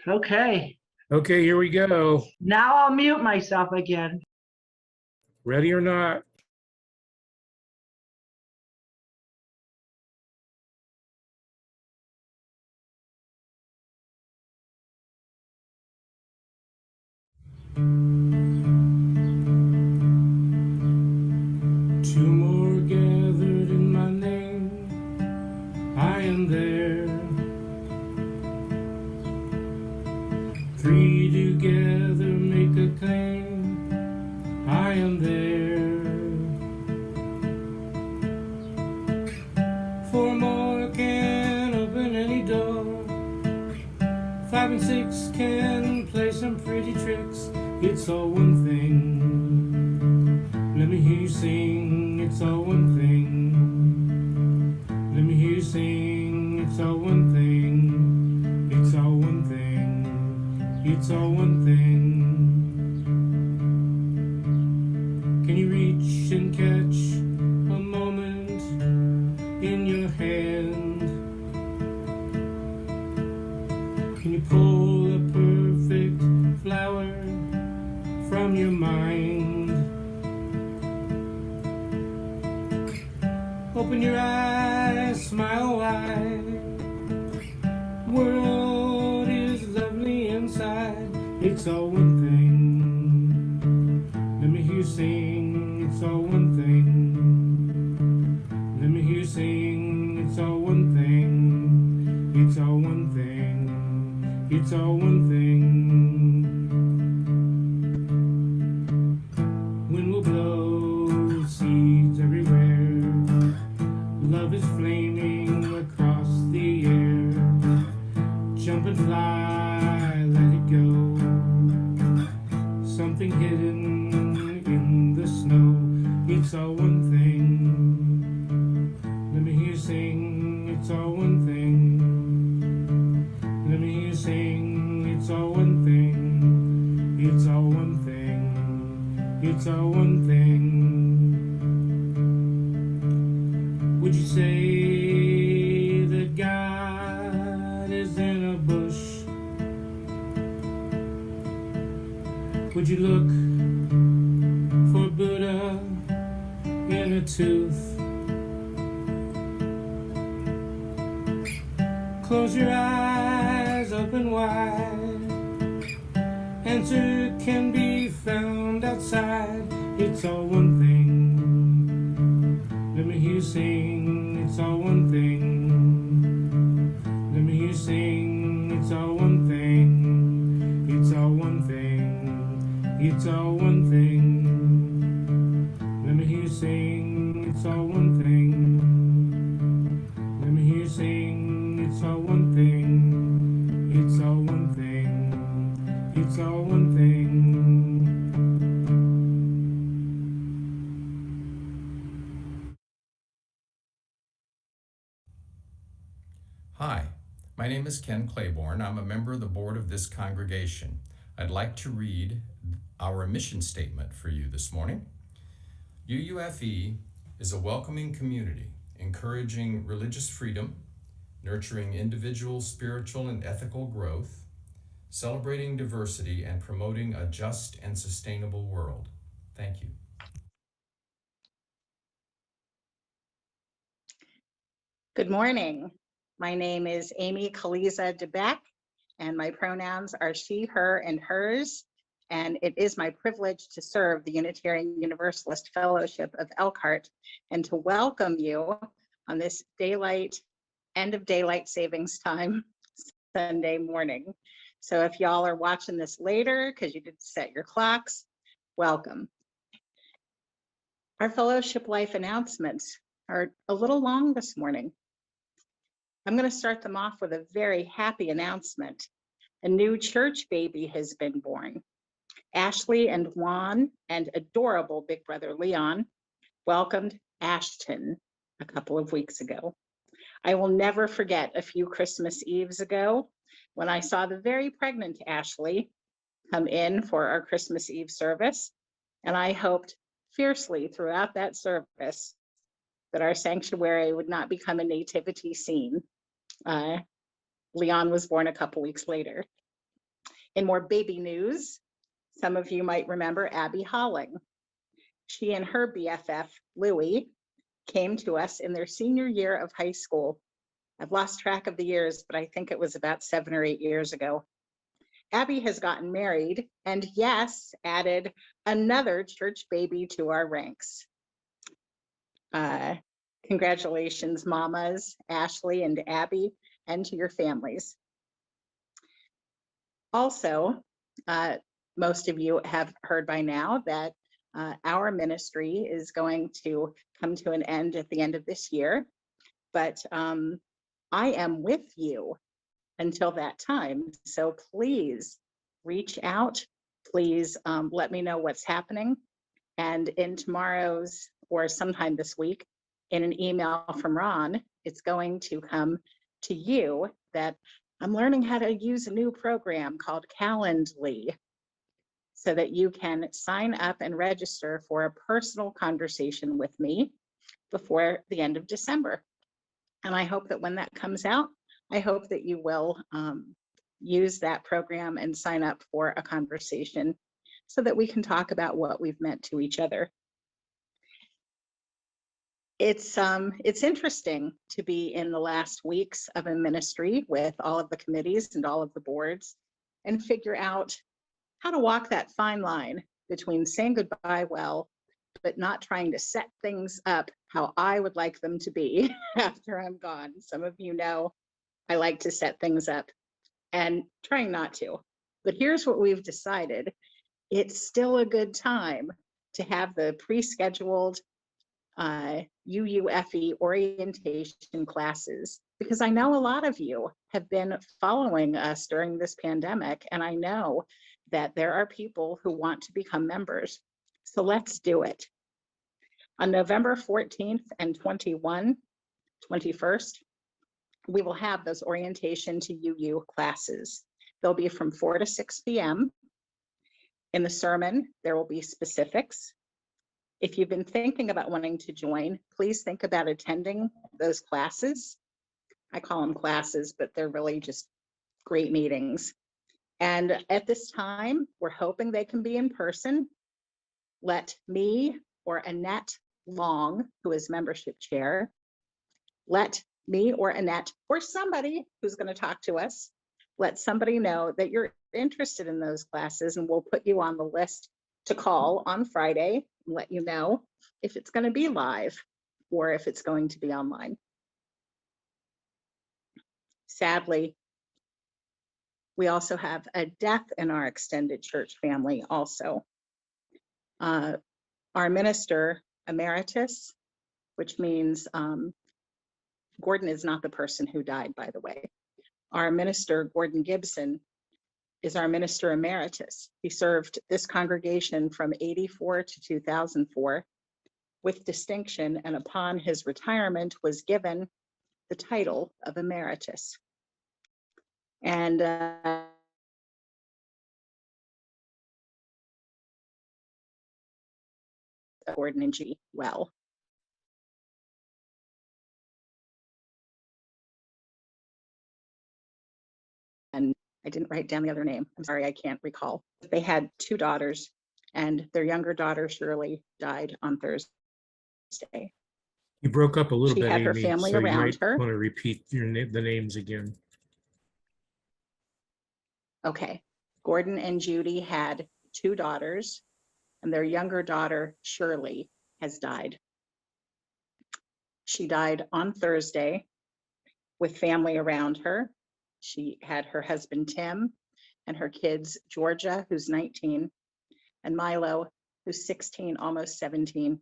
Okay. Okay, here we go. Now I'll mute myself again. Ready or not? Two more gathered in my name, I am there. Three together make a claim, I am there. Four more can open any door. 5 and 6 can play some pretty tricks. It's all one thing. Let me hear you sing. It's all one thing. Let me hear you sing. It's all one thing. It's all one thing. It's all one thing. Can you reach and catch a moment in your hand? Can you pull a perfect flower from your mind? Open your eyes, smile wide. World is lovely inside. It's all one thing. Let me hear you sing. It's all one thing. Let me hear you sing. It's all one thing. It's all one thing. It's all one thing. Wind will blow seeds everywhere. Love is flaming across the air. Jump and fly, let it go. Something hidden in the snow. It's all one thing. Let me hear you sing. It's all one thing. Let me hear you sing. It's all one thing. It's all one thing. It's all one thing. Would you say that God is in a bush? Would you look for Buddha in a tooth? Close your eyes, open wide. Answer can be found outside. It's all one thing. Let me hear you sing. It's all one thing. Let me hear you sing. It's all one thing. It's all one thing. It's all one thing. Let me hear you sing. It's all one thing. Let me hear you sing. It's all one thing. It's all one thing. It's all one thing. Hi, my name is Ken Claiborne. I'm a member of the board of this congregation. I'd like to read our mission statement for you this morning. UUFE is a welcoming community, encouraging religious freedom, nurturing individual, spiritual, and ethical growth, celebrating diversity, and promoting a just and sustainable world. Thank you. Good morning. My name is Amy Kaliza DeBeck, and my pronouns are she, her, and hers. And it is my privilege to serve the Unitarian Universalist Fellowship of Elkhart and to welcome you on this end of daylight savings time Sunday morning. So if y'all are watching this later because you did set your clocks, welcome. Our fellowship life announcements are a little long this morning. I'm going to start them off with a very happy announcement. A new church baby has been born. Ashley and Juan and adorable big brother Leon welcomed Ashton a couple of weeks ago. I will never forget a few Christmas Eves ago when I saw the very pregnant Ashley come in for our Christmas Eve service, and I hoped fiercely throughout that service that our sanctuary would not become a nativity scene. Leon was born a couple weeks later. In more baby news, some of you might remember Abby Holling. She and her BFF, Louie, came to us in their senior year of high school. I've lost track of the years, but I think it was about 7 or 8 years ago. Abby has gotten married and, yes, added another church baby to our ranks. Congratulations, mamas, Ashley and Abby, and to your families. Also, most of you have heard by now that our ministry is going to come to an end at the end of this year, but I am with you until that time. So please reach out. Please let me know what's happening. And in tomorrow's or sometime this week, in an email from Ron, it's going to come to you that I'm learning how to use a new program called Calendly so that you can sign up and register for a personal conversation with me before the end of December. And I hope that when that comes out, I hope that you will use that program and sign up for a conversation so that we can talk about what we've meant to each other. It's interesting to be in the last weeks of a ministry with all of the committees and all of the boards and figure out how to walk that fine line between saying goodbye well, but not trying to set things up how I would like them to be after I'm gone. Some of you know I like to set things up and trying not to. But here's what we've decided. It's still a good time to have the pre-scheduled UUFE orientation classes, because I know a lot of you have been following us during this pandemic, and I know that there are people who want to become members. So let's do it. On November 14th and 21st, we will have those orientation to UU classes. They'll be from 4 to 6 p.m. In the sermon, there will be specifics. If you've been thinking about wanting to join, please think about attending those classes. I call them classes, but they're really just great meetings. And at this time, we're hoping they can be in person. Let me or Annette Long, who is membership chair, let me or Annette or somebody who's going to talk to us, let somebody know that you're interested in those classes, and we'll put you on the list to call on Friday and let you know if it's going to be live or if it's going to be online. Sadly, we also have a death in our extended church family also. Our minister emeritus, which means Gordon is not the person who died, by the way. Our minister, Gordon Gibson, is our minister emeritus. He served this congregation from 84 to 2004 with distinction, and upon his retirement was given the title of emeritus. And Gordon and G. well. And I didn't write down the other name. I'm sorry, I can't recall. They had 2 daughters, and their younger daughter, Shirley, died on Thursday. You broke up a little She bit, had her Amy, family so you around might her. want to repeat the names again. Okay. Gordon and Judy had 2 daughters, and their younger daughter, Shirley, has died. She died on Thursday with family around her. She had her husband, Tim, and her kids, Georgia, who's 19, and Milo, who's 16, almost 17.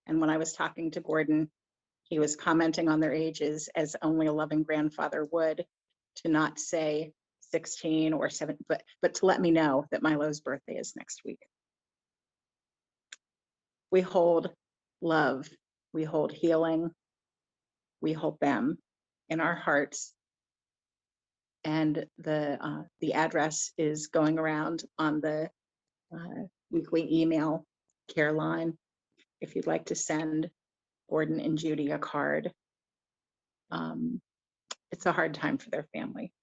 And when I was talking to Gordon, he was commenting on their ages as only a loving grandfather would, to not say 16 or 7, but to let me know that Milo's birthday is next week. We hold love, we hold healing, we hold them in our hearts. And the address is going around on the weekly email care line if you'd like to send Gordon and Judy a card. It's a hard time for their family.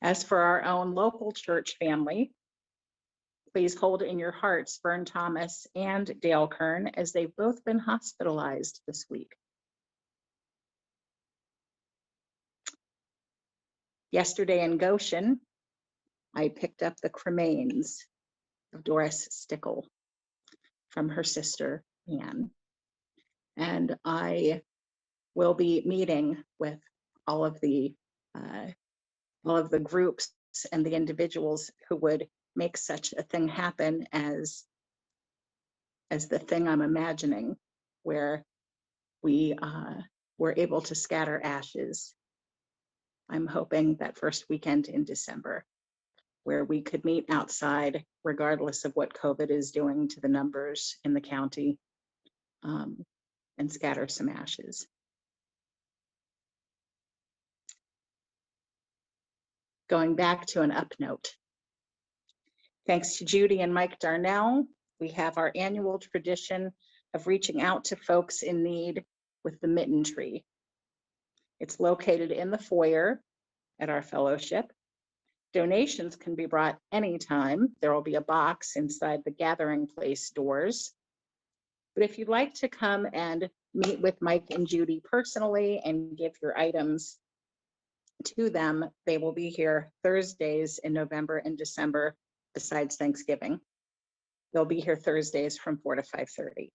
As for our own local church family, please hold in your hearts Vern Thomas and Dale Kern as they've both been hospitalized this week. Yesterday in Goshen, I picked up the cremains of Doris Stickle from her sister, Anne. And I will be meeting with all of the groups and the individuals who would make such a thing happen as the thing I'm imagining, where we were able to scatter ashes. I'm hoping that first weekend in December, where we could meet outside, regardless of what COVID is doing to the numbers in the county, and scatter some ashes. Going back to an up note. Thanks to Judy and Mike Darnell, we have our annual tradition of reaching out to folks in need with the Mitten Tree. It's located in the foyer at our fellowship. Donations can be brought anytime. There will be a box inside the gathering place doors. But if you'd like to come and meet with Mike and Judy personally and give your items to them, they will be here Thursdays in November and December, besides Thanksgiving. They'll be here Thursdays from 4 to 5:30.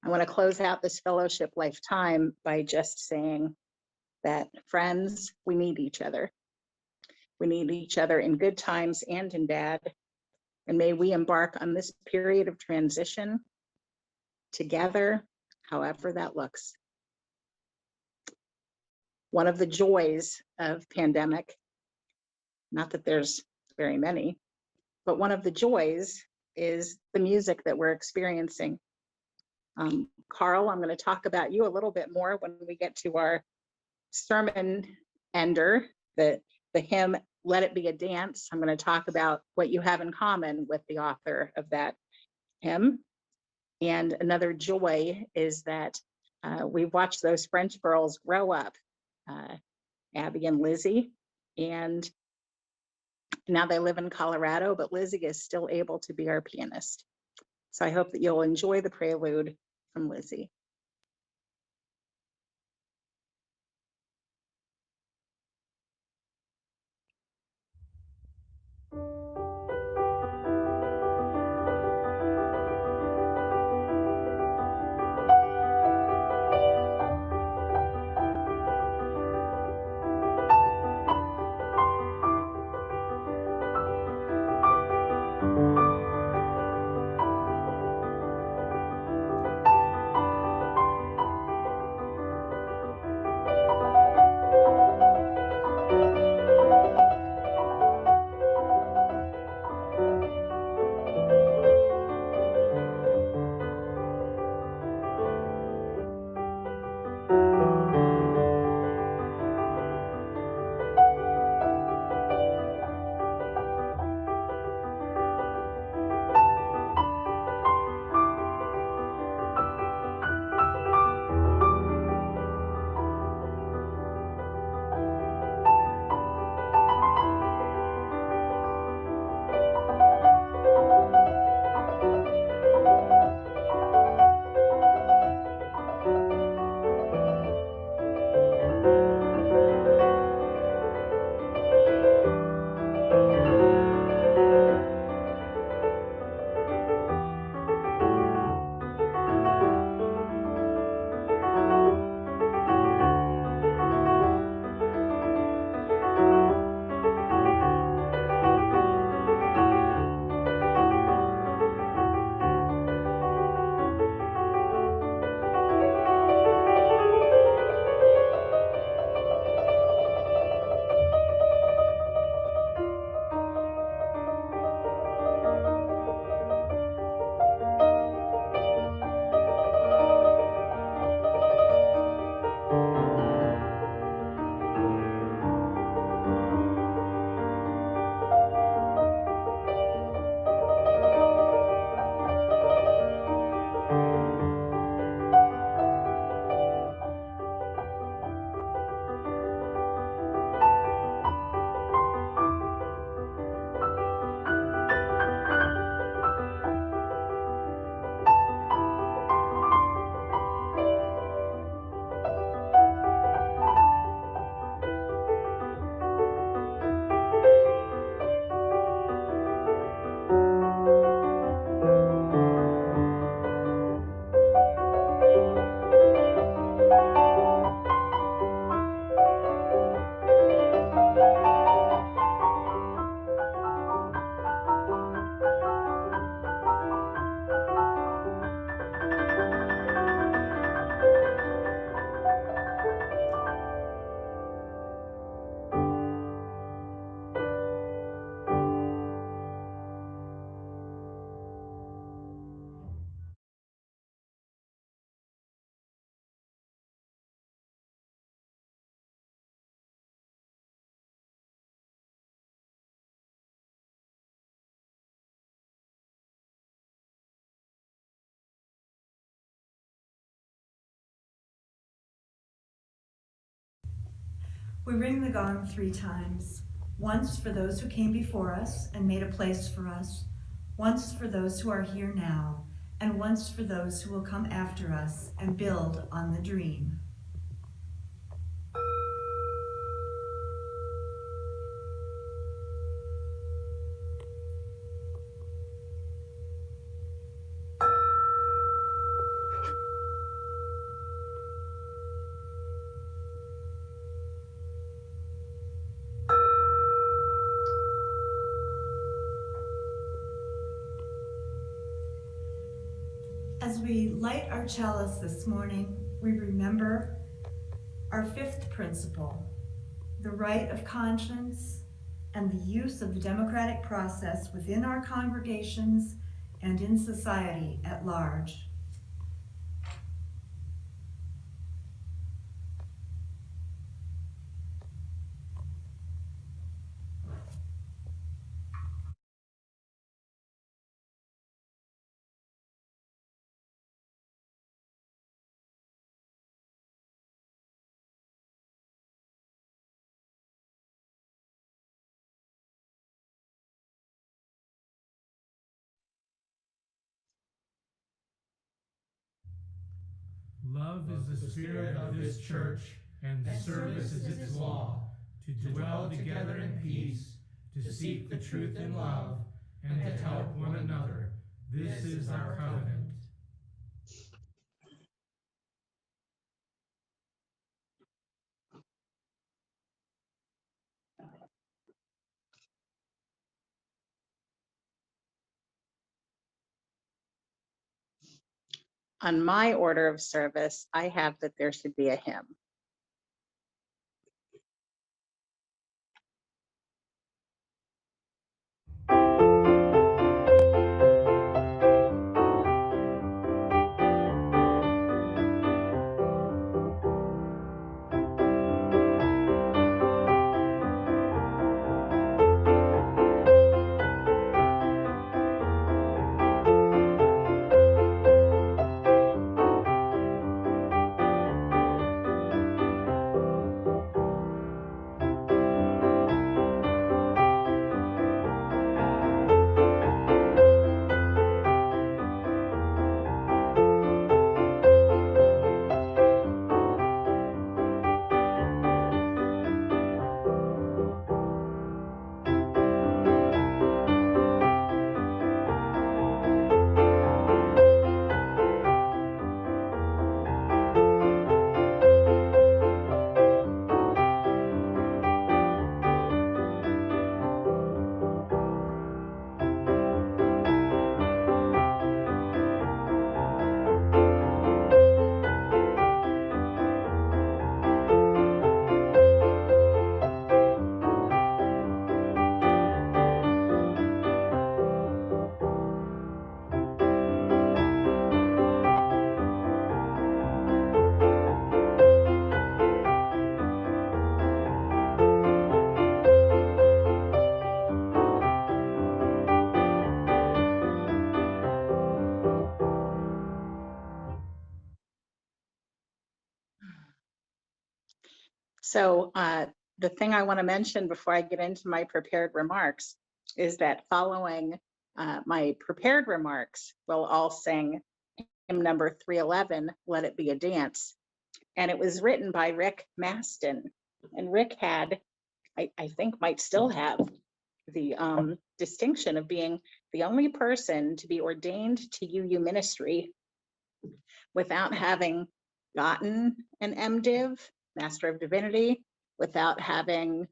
I want to close out this fellowship lifetime by just saying that, friends, we need each other. We need each other in good times and in bad. And may we embark on this period of transition together, however that looks. One of the joys of pandemic, not that there's very many, but one of the joys is the music that we're experiencing. Carl, I'm going to talk about you a little bit more when we get to our sermon ender, the hymn, Let It Be a Dance. I'm going to talk about what you have in common with the author of that hymn. And another joy is that we've watched those French girls grow up, Abby and Lizzie, and now they live in Colorado, but Lizzie is still able to be our pianist. So I hope that you'll enjoy the prelude from Lizzie. We ring the gong 3 times, once for those who came before us and made a place for us, once for those who are here now, and once for those who will come after us and build on the dream. As we light our chalice this morning, we remember our 5th principle, the right of conscience and the use of the democratic process within our congregations and in society at large. Love is the spirit of this church, and service is its law, to dwell together in peace, to seek the truth in love, and to help one another. This is our covenant. On my order of service, I have that there should be a hymn. So the thing I want to mention before I get into my prepared remarks is that following my prepared remarks, we'll all sing hymn number 311, Let It Be a Dance. And it was written by Rick Maston. And Rick had, I think might still have, the distinction of being the only person to be ordained to UU ministry without having gotten an MDiv, Master of Divinity, without having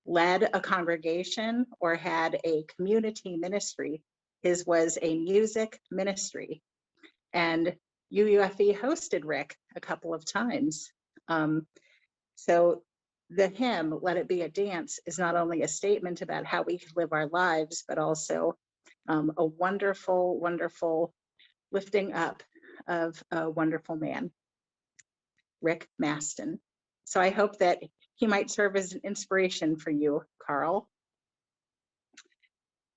led a congregation or had a community ministry. His was a music ministry. And UUFE hosted Rick a couple of times. So the hymn, Let It Be a Dance, is not only a statement about how we live our lives, but also a wonderful, wonderful lifting up of a wonderful man, Rick Maston. So I hope that he might serve as an inspiration for you, Carl.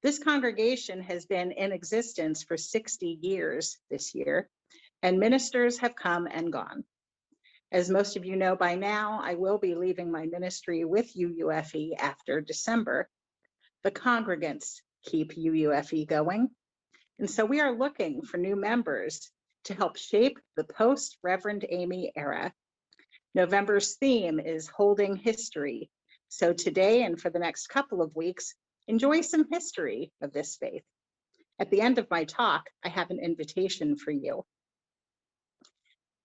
This congregation has been in existence for 60 years this year, and ministers have come and gone. As most of you know by now, I will be leaving my ministry with UUFE after December. The congregants keep UUFE going, and so we are looking for new members to help shape the post-Reverend Amy era. November's theme is Holding History. So today and for the next couple of weeks, enjoy some history of this faith. At the end of my talk, I have an invitation for you.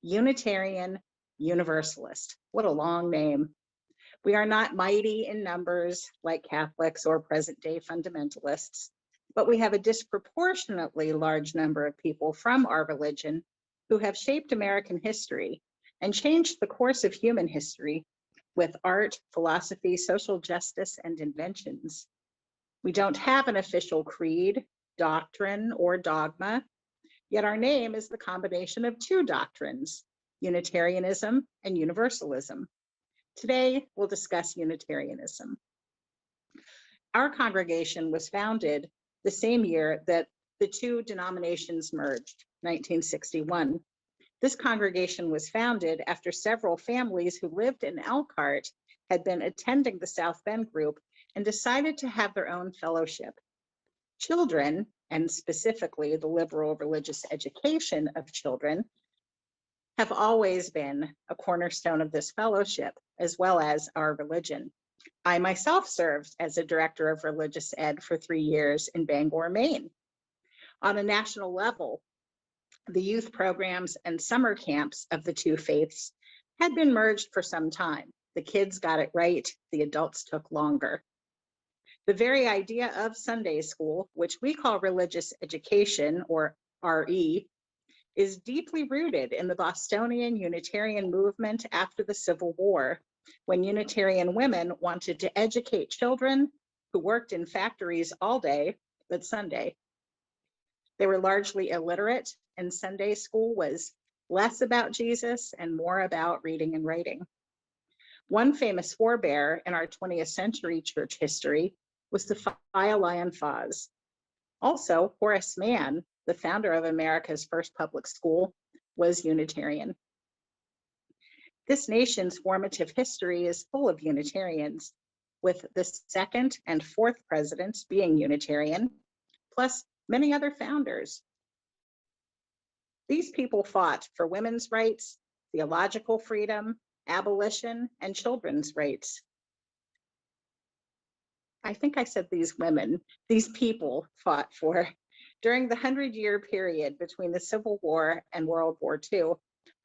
Unitarian Universalist. What a long name. We are not mighty in numbers like Catholics or present-day fundamentalists, but we have a disproportionately large number of people from our religion who have shaped American history and changed the course of human history with art, philosophy, social justice, and inventions. We don't have an official creed, doctrine, or dogma, yet our name is the combination of two doctrines, Unitarianism and Universalism. Today, we'll discuss Unitarianism. Our congregation was founded the same year that the two denominations merged, 1961. This congregation was founded after several families who lived in Elkhart had been attending the South Bend group and decided to have their own fellowship. Children, and specifically the liberal religious education of children, have always been a cornerstone of this fellowship, as well as our religion. I myself served as a director of religious ed for 3 years in Bangor, Maine. On a national level, the youth programs and summer camps of the two faiths had been merged for some time. The kids got it right, the adults took longer. The very idea of Sunday school, which we call religious education, or RE, is deeply rooted in the Bostonian Unitarian movement after the Civil War, when Unitarian women wanted to educate children who worked in factories all day but Sunday. They were largely illiterate, and Sunday school was less about Jesus and more about reading and writing. One famous forebear in our 20th century church history was the Phi Lion Phos. Also, Horace Mann, the founder of America's first public school, was Unitarian. This nation's formative history is full of Unitarians, with the second and fourth presidents being Unitarian, plus many other founders. These people fought for women's rights, theological freedom, abolition, and children's rights. I think I said these women, these people fought for. During the 100-year period between the Civil War and World War II,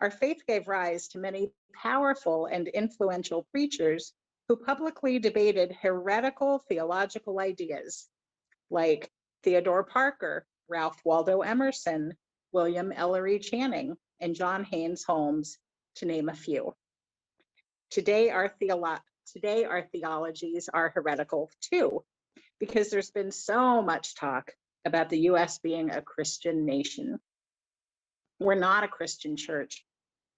our faith gave rise to many powerful and influential preachers who publicly debated heretical theological ideas, like Theodore Parker, Ralph Waldo Emerson, William Ellery Channing, and John Haynes Holmes, to name a few. Today, our theologies are heretical too, because there's been so much talk about the US being a Christian nation. We're not a Christian church,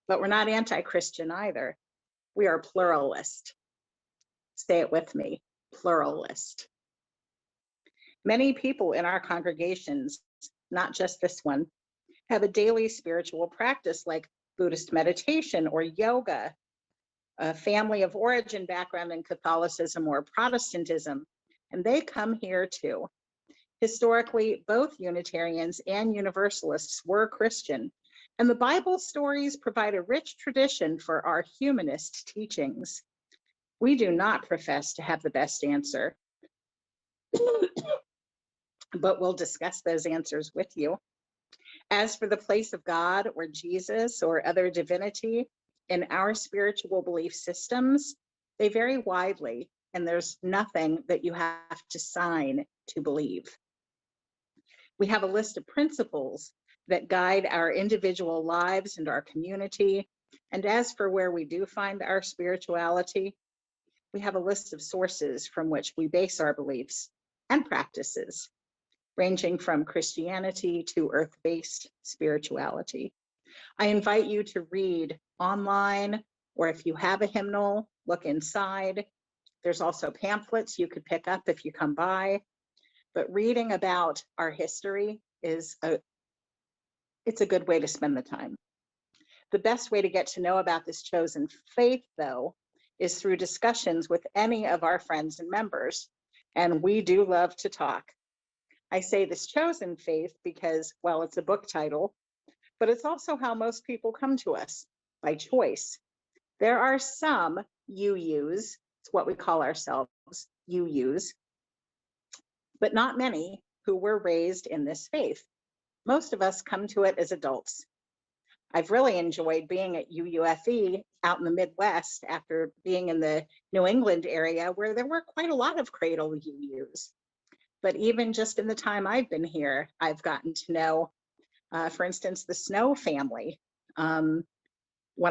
but we're not anti-Christian either. We are pluralist. Say it with me, pluralist. Many people in our congregations, not just this one, have a daily spiritual practice like Buddhist meditation or yoga, a family of origin background in Catholicism or Protestantism, and they come here too. Historically, both Unitarians and Universalists were Christian, and the Bible stories provide a rich tradition for our humanist teachings. We do not profess to have the best answer, but we'll discuss those answers with you. As for the place of God or Jesus or other divinity in our spiritual belief systems, they vary widely, and there's nothing that you have to sign to believe. We have a list of principles that guide our individual lives and our community. And as for where we do find our spirituality, we have a list of sources from which we base our beliefs and practices, ranging from Christianity to earth-based spirituality. I invite you to read online, or if you have a hymnal, look inside. There's also pamphlets you could pick up if you come by. But reading about our history it's a good way to spend the time. The best way to get to know about this chosen faith, though, is through discussions with any of our friends and members. And we do love to talk. I say this chosen faith because, well, it's a book title, but it's also how most people come to us, by choice. There are some UUs, it's what we call ourselves, UUs, but not many who were raised in this faith. Most of us come to it as adults. I've really enjoyed being at UUFE out in the Midwest after being in the New England area where there were quite a lot of cradle UUs. But even just in the time I've been here, I've gotten to know, for instance, the Snow family. When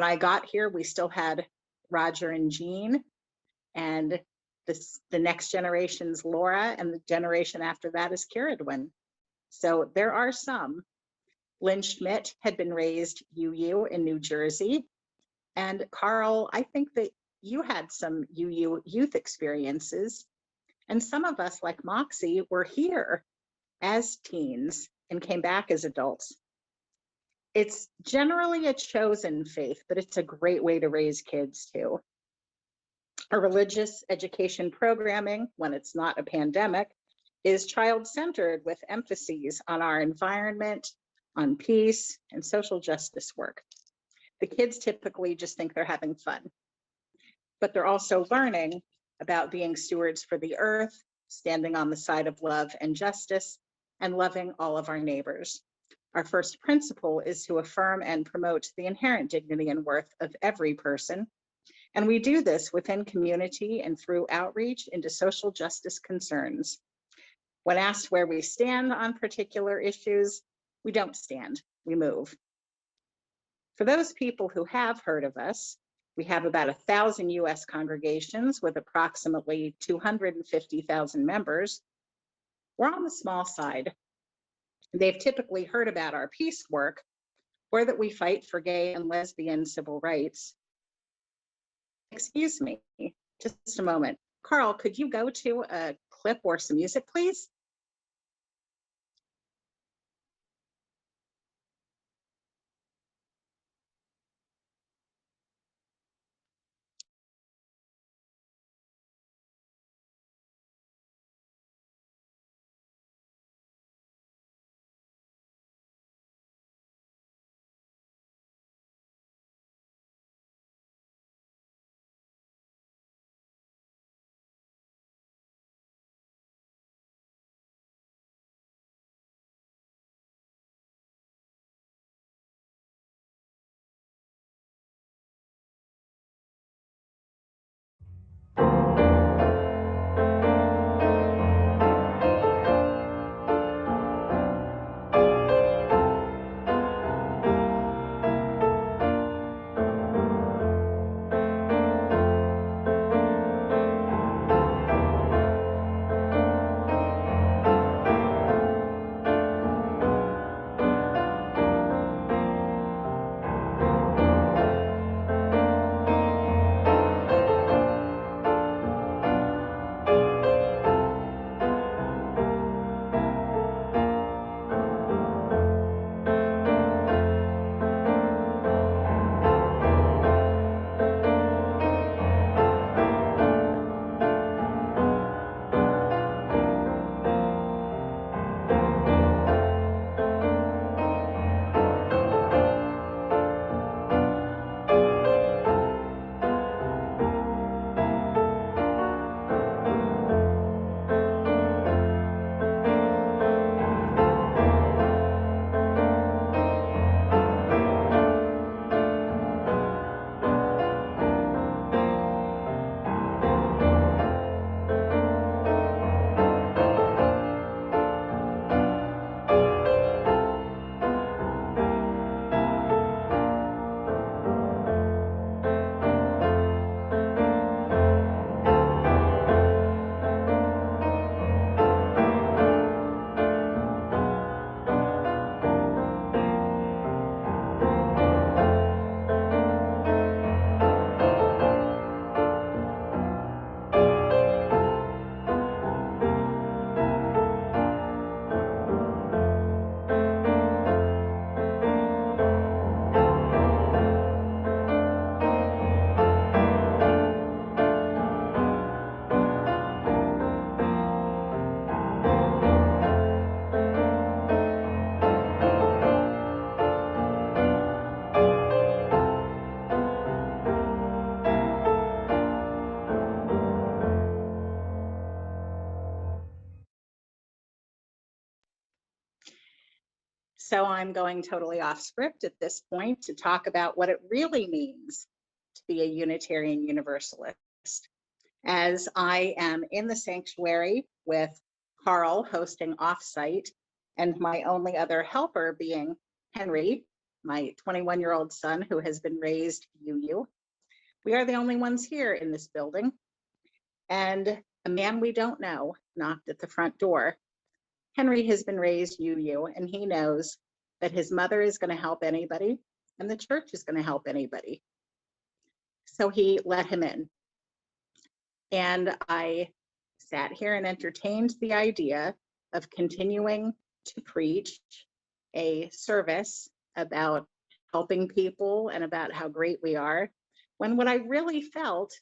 I got here, we still had Roger and Jean, and the next generation's Laura, and the generation after that is Kiridwin. So there are some. Lynn Schmidt had been raised UU in New Jersey. And Carl, I think that you had some UU youth experiences. And some of us, like Moxie, were here as teens and came back as adults. It's generally a chosen faith, but it's a great way to raise kids too. Our religious education programming, when it's not a pandemic, is child-centered with emphases on our environment, on peace, and social justice work. The kids typically just think they're having fun, but they're also learning about being stewards for the earth, standing on the side of love and justice, and loving all of our neighbors. Our first principle is to affirm and promote the inherent dignity and worth of every person. And we do this within community and through outreach into social justice concerns. When asked where we stand on particular issues, we don't stand, we move. For those people who have heard of us, we have about 1,000 US congregations with approximately 250,000 members. We're on the small side. They've typically heard about our peace work, or that we fight for gay and lesbian civil rights. Excuse me, just a moment. Carl, could you go to a clip or some music, please? So I'm going totally off script at this point to talk about what it really means to be a Unitarian Universalist. As I am in the sanctuary with Carl hosting offsite and my only other helper being Henry, my 21-year-old son who has been raised UU. We are the only ones here in this building. And a man we don't know knocked at the front door. Henry has been raised UU, and he knows that his mother is going to help anybody and the church is going to help anybody. So he let him in. And I sat here and entertained the idea of continuing to preach a service about helping people and about how great we are, when what I really felt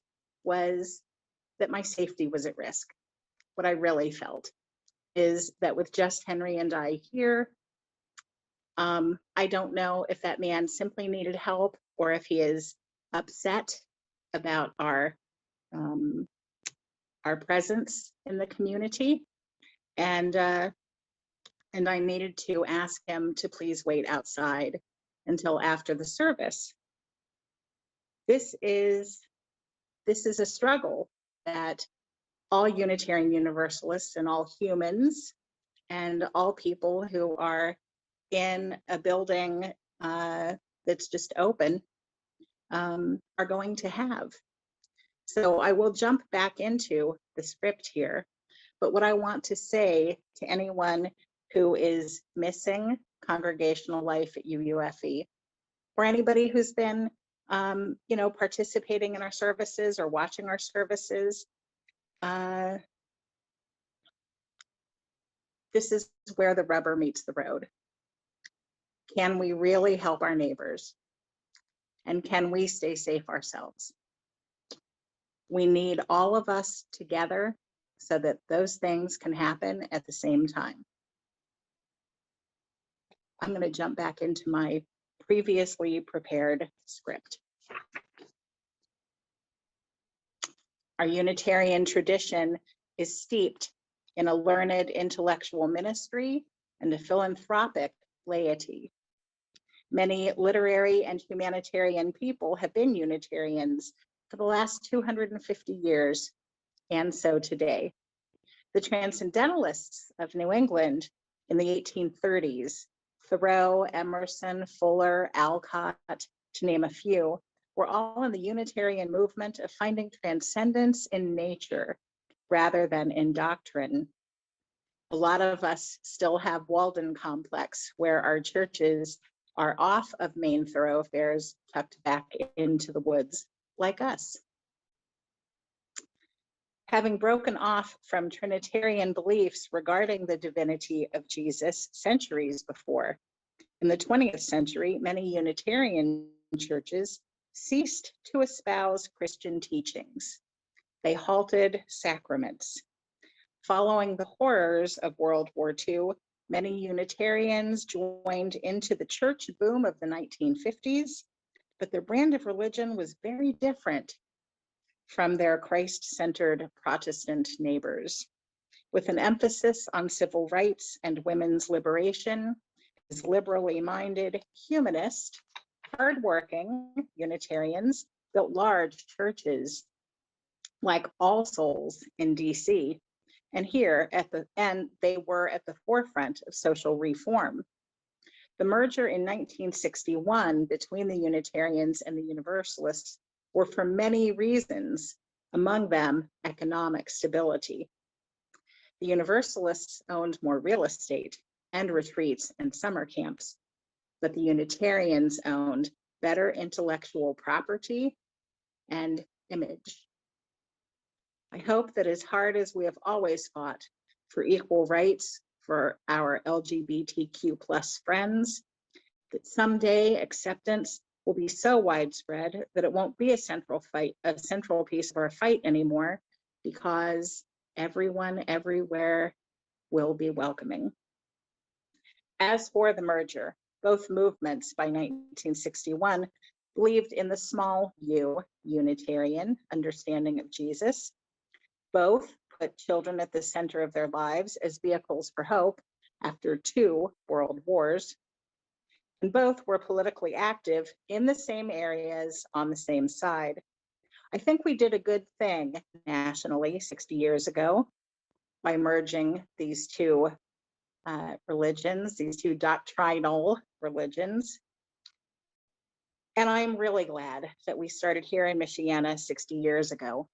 was that my safety was at risk. What I really felt is that with just Henry and I here, I don't know if that man simply needed help or if he is upset about our presence in the community. And I needed to ask him to please wait outside until after the service. This is a struggle that all Unitarian Universalists and all humans and all people who are in a building that's just open are going to have. So I will jump back into the script here, but what I want to say to anyone who is missing congregational life at UUFE, or anybody who's been participating in our services or watching our services, this is where the rubber meets the road. Can we really help our neighbors? And can we stay safe ourselves? We need all of us together so that those things can happen at the same time. I'm going to jump back into my previously prepared script. Our Unitarian tradition is steeped in a learned intellectual ministry and a philanthropic laity. Many literary and humanitarian people have been Unitarians for the last 250 years, and so today. The Transcendentalists of New England in the 1830s, Thoreau, Emerson, Fuller, Alcott, to name a few, were all in the Unitarian movement of finding transcendence in nature rather than in doctrine. A lot of us still have Walden complex, where our churches are off of main thoroughfares, tucked back into the woods, like us. Having broken off from Trinitarian beliefs regarding the divinity of Jesus centuries before, in the 20th century, many Unitarian churches ceased to espouse Christian teachings. They halted sacraments. Following the horrors of World War II, many Unitarians joined into the church boom of the 1950s, but their brand of religion was very different from their Christ-centered Protestant neighbors. With an emphasis on civil rights and women's liberation, as liberally minded, humanist, hardworking Unitarians built large churches like All Souls in DC. And here at the end, they were at the forefront of social reform. The merger in 1961 between the Unitarians and the Universalists were for many reasons, among them economic stability. The Universalists owned more real estate and retreats and summer camps, but the Unitarians owned better intellectual property and image. I hope that as hard as we have always fought for equal rights for our LGBTQ plus friends, that someday acceptance will be so widespread that it won't be a central piece of our fight anymore, because everyone everywhere will be welcoming. As for the merger, both movements by 1961 believed in the small U Unitarian understanding of Jesus. Both put children at the center of their lives as vehicles for hope after 2 world wars. and both were politically active in the same areas on the same side. I think we did a good thing nationally 60 years ago by merging these two religions, these two doctrinal religions. And I'm really glad that we started here in Michiana 60 years ago.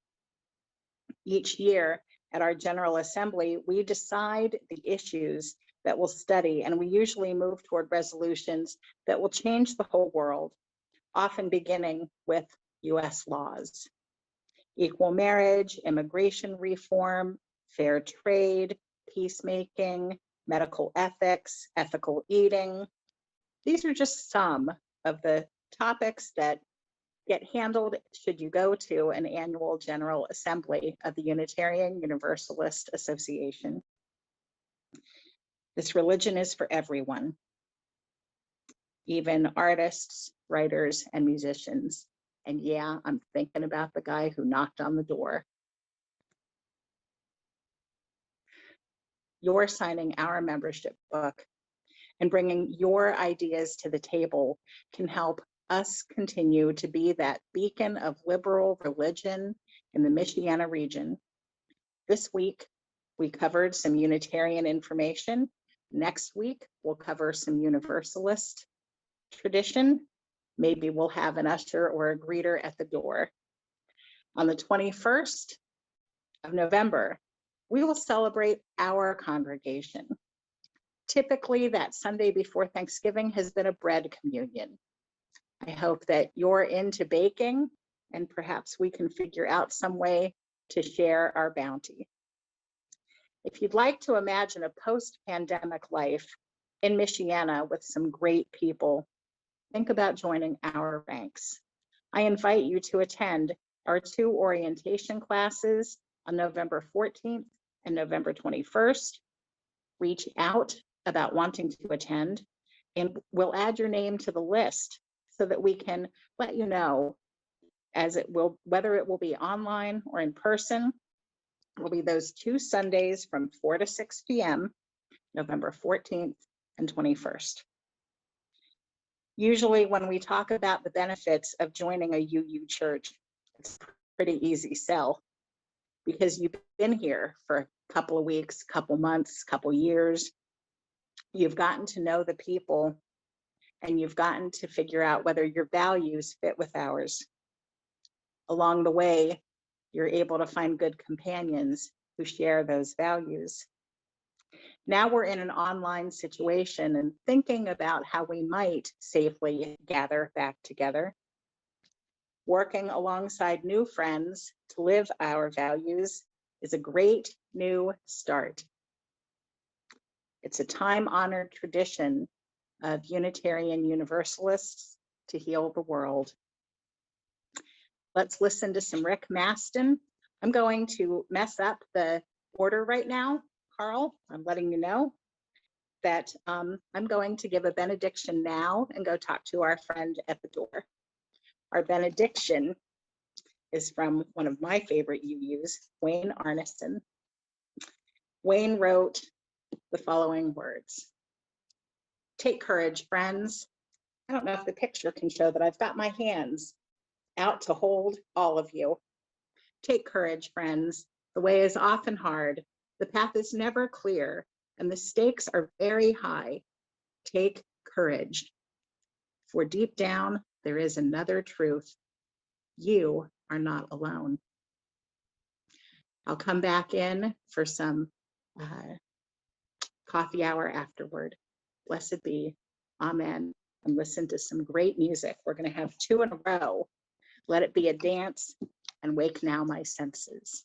Each year at our General Assembly, we decide the issues that we'll study, and we usually move toward resolutions that will change the whole world, often beginning with US laws. Equal marriage, immigration reform, fair trade, peacemaking, medical ethics, ethical eating. These are just some of the topics that get handled should you go to an annual General Assembly of the Unitarian Universalist Association. This religion is for everyone, even artists, writers, and musicians. And yeah, I'm thinking about the guy who knocked on the door. You're signing our membership book and bringing your ideas to the table can help us continue to be that beacon of liberal religion in the Michiana region. This week, we covered some Unitarian information. Next week, we'll cover some Universalist tradition. Maybe we'll have an usher or a greeter at the door. On the 21st of November, we will celebrate our congregation. Typically, that Sunday before Thanksgiving has been a bread communion. I hope that you're into baking and perhaps we can figure out some way to share our bounty. If you'd like to imagine a post-pandemic life in Michiana with some great people, think about joining our ranks. I invite you to attend our 2 orientation classes on November 14th and November 21st. Reach out about wanting to attend, and we'll add your name to the list so that we can let you know whether it will be online or in person. It will be those 2 Sundays from 4 to 6 p.m., November 14th and 21st. Usually when we talk about the benefits of joining a UU church, it's a pretty easy sell because you've been here for a couple of weeks, couple months, couple years. You've gotten to know the people and you've gotten to figure out whether your values fit with ours. Along the way, you're able to find good companions who share those values. Now we're in an online situation and thinking about how we might safely gather back together. Working alongside new friends to live our values is a great new start. It's a time-honored tradition of Unitarian Universalists to heal the world. Let's listen to some Rick Maston. I'm going to mess up the order right now, Carl. I'm letting you know that I'm going to give a benediction now and go talk to our friend at the door. Our benediction is from one of my favorite UUs, Wayne Arneson. Wayne wrote the following words. Take courage, friends. I don't know if the picture can show that I've got my hands out to hold all of you. Take courage, friends. The way is often hard. The path is never clear, and the stakes are very high. Take courage. For deep down, there is another truth. You are not alone. I'll come back in for some coffee hour afterward. Blessed be. Amen. And listen to some great music. We're going to have 2 in a row. Let it be a dance and wake now my senses.